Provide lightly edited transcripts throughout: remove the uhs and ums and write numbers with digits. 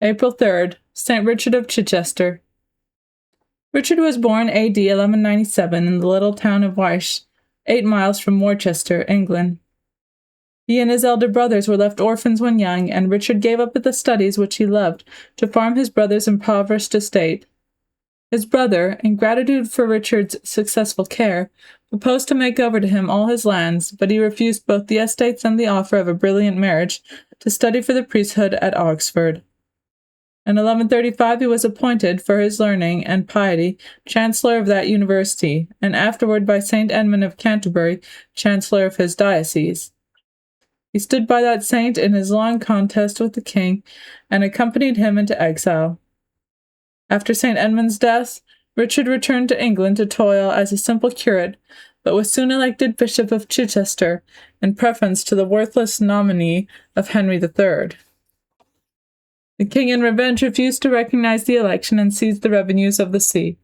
April 3rd, St. Richard of Chichester. Richard was born AD 1197 in the little town of Weish, 8 miles from Worcester, England. He and his elder brothers were left orphans when young, and Richard gave up the studies which he loved to farm his brother's impoverished estate. His brother, in gratitude for Richard's successful care, proposed to make over to him all his lands, but he refused both the estates and the offer of a brilliant marriage to study for the priesthood at Oxford. In 1135 he was appointed, for his learning and piety, chancellor of that university, and afterward by St. Edmund of Canterbury, chancellor of his diocese. He stood by that saint in his long contest with the king, and accompanied him into exile. After St. Edmund's death, Richard returned to England to toil as a simple curate, but was soon elected Bishop of Chichester, in preference to the worthless nominee of Henry III. The king in revenge refused to recognize the election and seized the revenues of the see.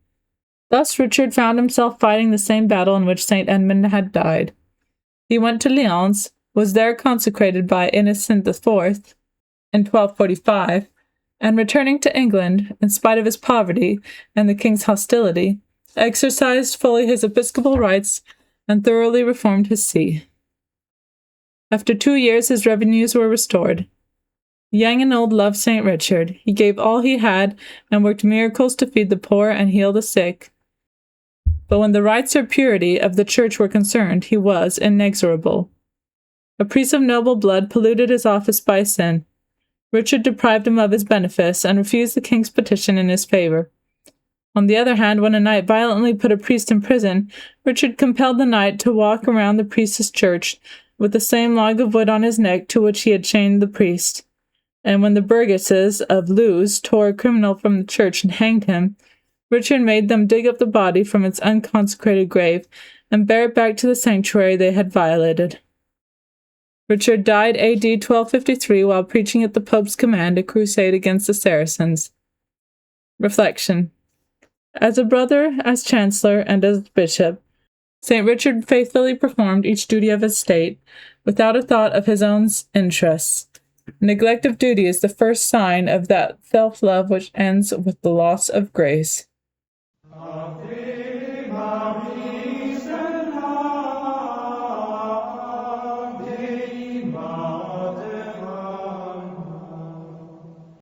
Thus Richard found himself fighting the same battle in which St. Edmund had died. He went to Lyons, was there consecrated by Innocent IV in 1245, and returning to England, in spite of his poverty and the king's hostility, exercised fully his episcopal rights and thoroughly reformed his see. After 2 years his revenues were restored. Young and old loved St. Richard. He gave all he had and worked miracles to feed the poor and heal the sick. But when the rights or purity of the church were concerned, he was inexorable. A priest of noble blood polluted his office by sin. Richard deprived him of his benefice and refused the king's petition in his favor. On the other hand, when a knight violently put a priest in prison, Richard compelled the knight to walk around the priest's church with the same log of wood on his neck to which he had chained the priest. And when the burgesses of Lewes tore a criminal from the church and hanged him, Richard made them dig up the body from its unconsecrated grave and bear it back to the sanctuary they had violated. Richard died AD 1253 while preaching at the Pope's command a crusade against the Saracens. Reflection. As a brother, as chancellor, and as bishop, St. Richard faithfully performed each duty of his state, without a thought of his own interests. Neglect of duty is the first sign of that self-love which ends with the loss of grace. Amen.